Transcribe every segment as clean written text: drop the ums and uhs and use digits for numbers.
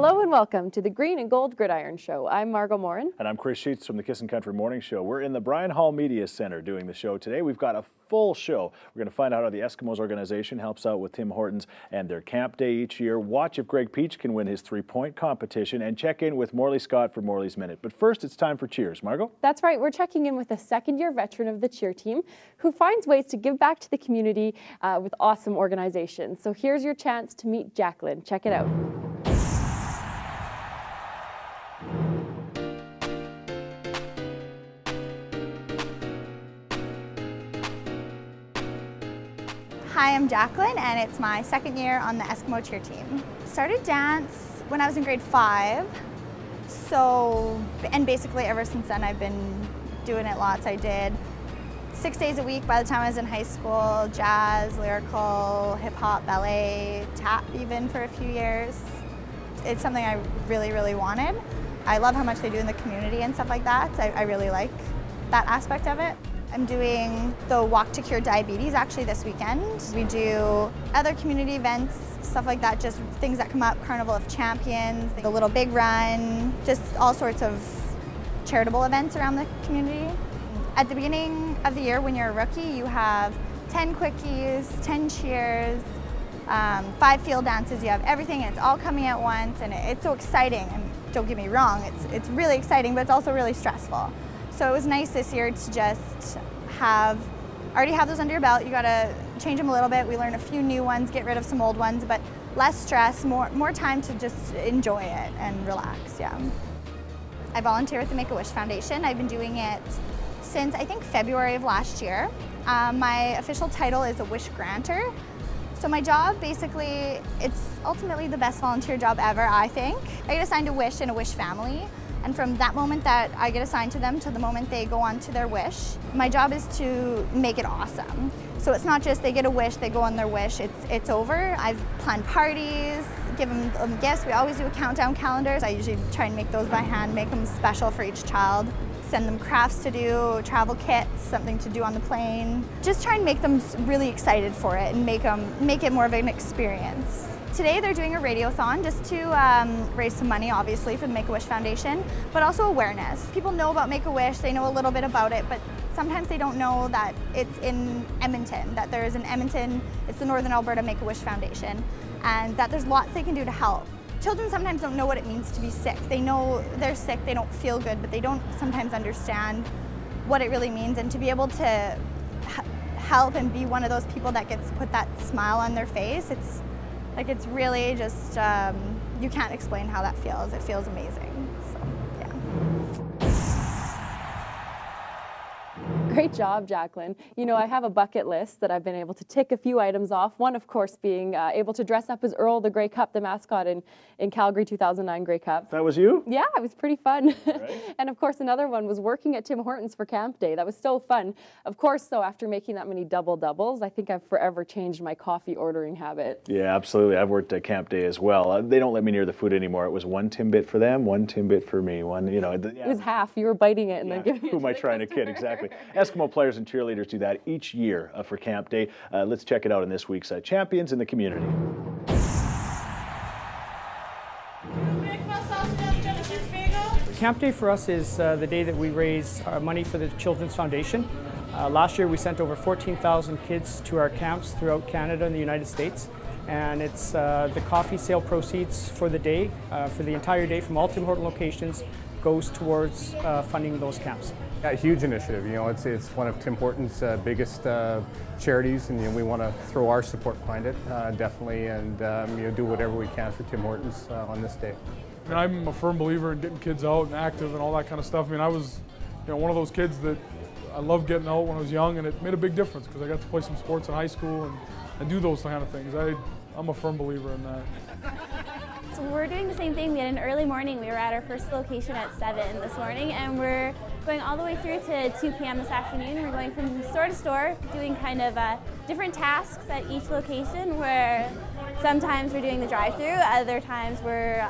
Hello and welcome to the Green and Gold Gridiron Show. I'm Margot Morin. And I'm Chris Sheets from the Kissin' Country Morning Show. We're in the Bryan Hall Media Center doing the show today. We've got a full show. We're going to find out how the Eskimos organization helps out with Tim Hortons and their camp day each year. Watch if Greg Peach can win his three-point competition and check in with Morley Scott for Morley's Minute. But first, it's time for cheers. Margot? That's right. We're checking in with a second-year veteran of the cheer team who finds ways to give back to the community with awesome organizations. So here's your chance to meet Jaclyn. Check it out. Hi, I'm Jaclyn, and it's my second year on the Eskimo cheer team. Started dance when I was in grade 5, and basically ever since then I've been doing it lots. I did 6 days a week by the time I was in high school, jazz, lyrical, hip-hop, ballet, tap even for a few years. It's something I really, really wanted. I love how much they do in the community and stuff like that. I really like that aspect of it. I'm doing the Walk to Cure Diabetes actually this weekend. We do other community events, stuff like that, just things that come up, Carnival of Champions, the Little Big Run, just all sorts of charitable events around the community. At the beginning of the year when you're a rookie, you have 10 quickies, 10 cheers, 5 field dances, you have everything and it's all coming at once and it's so exciting. And don't get me wrong, it's really exciting, but it's also really stressful. So it was nice this year to just already have those under your belt. You gotta change them a little bit. We learn a few new ones, get rid of some old ones, but less stress, more time to just enjoy it and relax, yeah. I volunteer with the Make-A-Wish Foundation. I've been doing it since I think February of last year. My official title is a wish granter. So my job, basically, it's ultimately the best volunteer job ever, I think. I get assigned a wish in a wish family. And from that moment that I get assigned to them to the moment they go on to their wish, my job is to make it awesome. So it's not just they get a wish, they go on their wish, it's over. I've planned parties, give them gifts. We always do countdown calendars. I usually try and make those by hand, make them special for each child. Send them crafts to do, travel kits, something to do on the plane. Just try and make them really excited for it and make it more of an experience. Today they're doing a radiothon just to raise some money, obviously, for the Make-A-Wish Foundation, but also awareness. People know about Make-A-Wish, they know a little bit about it, but sometimes they don't know that it's in Edmonton, that there is in Edmonton, it's the Northern Alberta Make-A-Wish Foundation, and that there's lots they can do to help. Children sometimes don't know what it means to be sick. They know they're sick, they don't feel good, but they don't sometimes understand what it really means, and to be able to help and be one of those people that gets put that smile on their face, it's really just, you can't explain how that feels. It feels amazing, so yeah. Great job, Jaclyn. You know, I have a bucket list that I've been able to tick a few items off. One, of course, being able to dress up as Earl the Grey Cup, the mascot in Calgary 2009 Grey Cup. That was you? Yeah, it was pretty fun. Right. And of course, another one was working at Tim Hortons for camp day. That was so fun. Of course, though, after making that many doubles, I think I've forever changed my coffee ordering habit. Yeah, absolutely. I've worked at camp day as well. They don't let me near the food anymore. It was 1 Timbit for them, 1 Timbit for me. Yeah. It was half. You were biting it and then giving it. Who am I trying to kid? Exactly. Eskimo players and cheerleaders do that each year for camp day. Let's check it out in this week's Champions in the Community. Camp Day for us is the day that we raise money for the Children's Foundation. Last year we sent over 14,000 kids to our camps throughout Canada and the United States. And it's the coffee sale proceeds for the day, for the entire day from all Tim Hortons locations, goes towards funding those camps. Yeah, huge initiative. You know, it's one of Tim Hortons' biggest charities, and we want to throw our support behind it, definitely, and do whatever we can for Tim Hortons on this day. And I'm a firm believer in getting kids out and active and all that kind of stuff. I mean, I was, one of those kids that I loved getting out when I was young, and it made a big difference because I got to play some sports in high school and do those kind of things. I'm a firm believer in that. So we're doing the same thing. We had an early morning. We were at our first location at 7 this morning, and we're going all the way through to 2 p.m. this afternoon. We're going from store to store, doing kind of different tasks at each location, where sometimes we're doing the drive-through, other times we're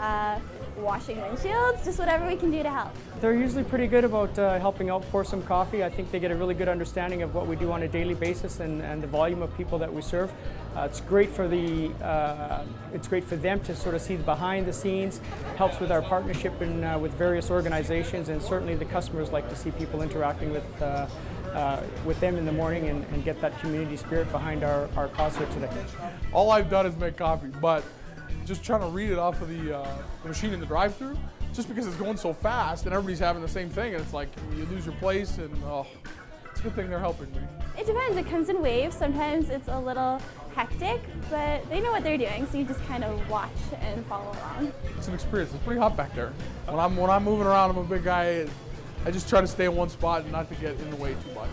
washing windshields, just whatever we can do to help. They're usually pretty good about helping out pour some coffee. I think they get a really good understanding of what we do on a daily basis and the volume of people that we serve. It's great for them to sort of see the behind the scenes, helps with our partnership with various organizations, and certainly the customers like to see people interacting with them in the morning and get that community spirit behind our cause here today. All I've done is make coffee, but just trying to read it off of the machine in the drive-thru, just because it's going so fast and everybody's having the same thing, and it's like you lose your place, and it's a good thing they're helping me. It depends. It comes in waves. Sometimes it's a little hectic, but they know what they're doing, so you just kind of watch and follow along. It's an experience. It's pretty hot back there. When I'm moving around, I'm a big guy. I just try to stay in one spot and not to get in the way too much.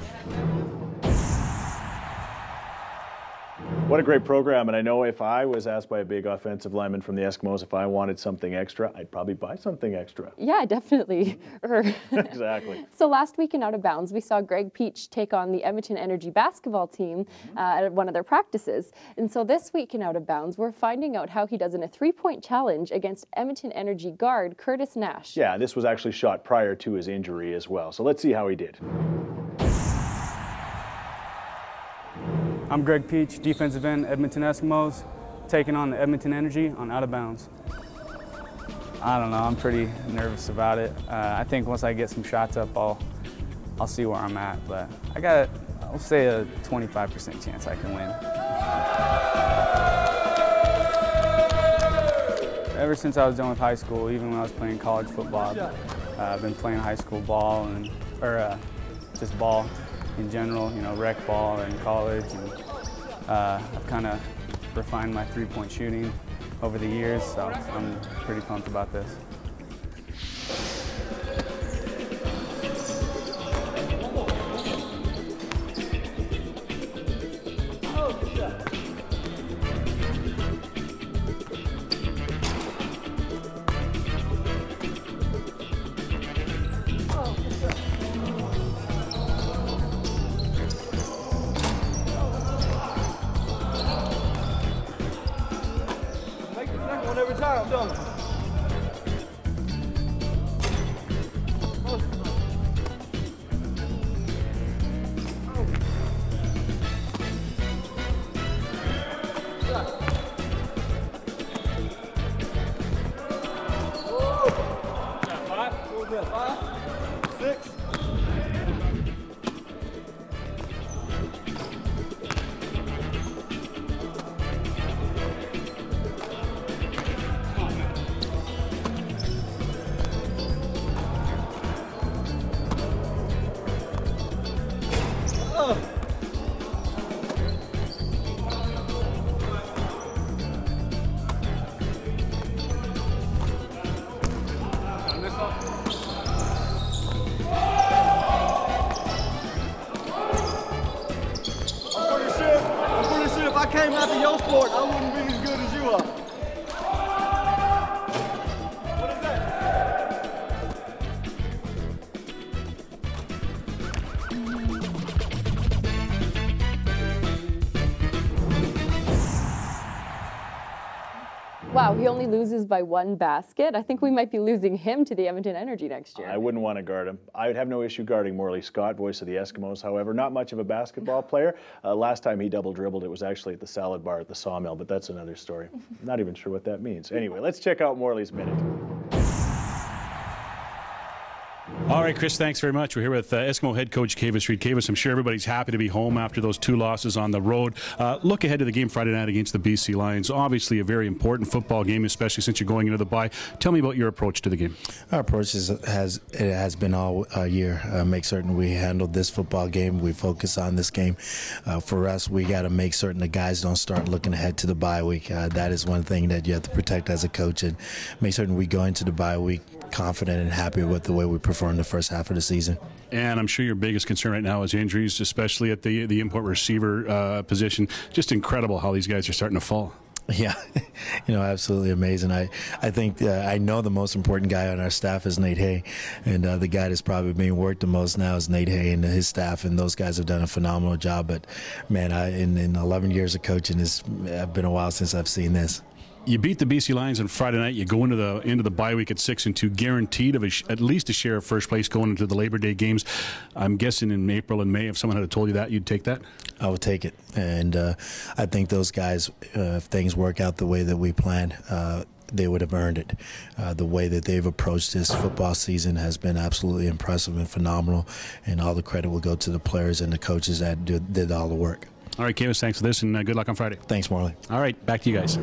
What a great program, and I know if I was asked by a big offensive lineman from the Eskimos if I wanted something extra, I'd probably buy something extra. Yeah, definitely. Exactly. So last week in Out of Bounds, we saw Greg Peach take on the Edmonton Energy basketball team at one of their practices. And so this week in Out of Bounds, we're finding out how he does in a three-point challenge against Edmonton Energy guard Curtis Nash. Yeah, this was actually shot prior to his injury as well. So let's see how he did. I'm Greg Peach, defensive end, Edmonton Eskimos, taking on the Edmonton Energy on Out of Bounds. I don't know, I'm pretty nervous about it. I think once I get some shots up, I'll see where I'm at, but I'll say a 25% chance I can win. Ever since I was done with high school, even when I was playing college football, I've been playing high school ball or just ball in general, you know, rec ball in college, and I've kind of refined my three-point shooting over the years, so I'm pretty pumped about this. Every time I'm done. If I came after your sport, I wouldn't be as good as you are. What is that? Wow, he only loses by one basket. I think we might be losing him to the Edmonton Energy next year. I wouldn't want to guard him. I would have no issue guarding Morley Scott, voice of the Eskimos. However, not much of a basketball player. Last time he double dribbled, it was actually at the salad bar at the Sawmill, but that's another story. Not even sure what that means. Anyway, let's check out Morley's minute. All right, Chris, thanks very much. We're here with Eskimo head coach Kavis Reed. Kavis, I'm sure everybody's happy to be home after those 2 losses on the road. Look ahead to the game Friday night against the BC Lions. Obviously a very important football game, especially since you're going into the bye. Tell me about your approach to the game. Our approach has been all year. Make certain we handle this football game. We focus on this game. For us, we got to make certain the guys don't start looking ahead to the bye week. That is one thing that you have to protect as a coach, and make certain we go into the bye week confident and happy with the way we performed the first half of the season. And I'm sure your biggest concern right now is injuries, especially at the import receiver position. Just incredible how these guys are starting to fall. Yeah, absolutely amazing. I think I know the most important guy on our staff is Nate Hay, and the guy that's probably being worked the most now is Nate Hay and his staff, and those guys have done a phenomenal job. But man, in 11 years of coaching, it's been a while since I've seen this. You beat the BC Lions on Friday night. You go into the bye week at 6-2, guaranteed of at least a share of first place going into the Labor Day games. I'm guessing in April and May, if someone had told you that, you'd take that? I would take it. And I think those guys, if things work out the way that we planned, they would have earned it. The way that they've approached this football season has been absolutely impressive and phenomenal, and all the credit will go to the players and the coaches that did all the work. All right, Kavis, thanks for this, and good luck on Friday. Thanks, Morley. All right, back to you guys.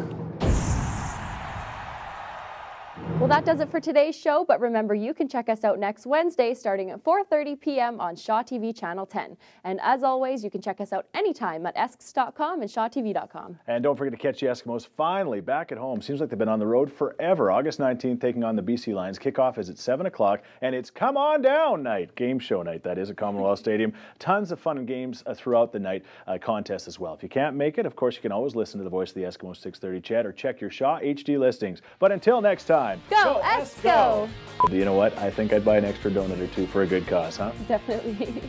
Well, that does it for today's show, but remember, you can check us out next Wednesday starting at 4:30 p.m. on Shaw TV Channel 10. And as always, you can check us out anytime at esks.com and shawtv.com. And don't forget to catch the Eskimos finally back at home. Seems like they've been on the road forever. August 19th, taking on the BC Lions. Kickoff is at 7 o'clock, and it's Come On Down night, game show night. That is at Commonwealth Stadium. Tons of fun and games throughout the night, contests as well. If you can't make it, of course, you can always listen to the Voice of the Eskimos 6:30 chat or check your Shaw HD listings. But until next time, Go Esco! You know what? I think I'd buy an extra donut or two for a good cause, huh? Definitely.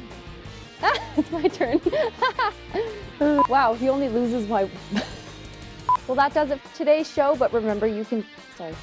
It's my turn. Wow, he only loses my... Well, that does it for today's show, but remember, you can... Sorry.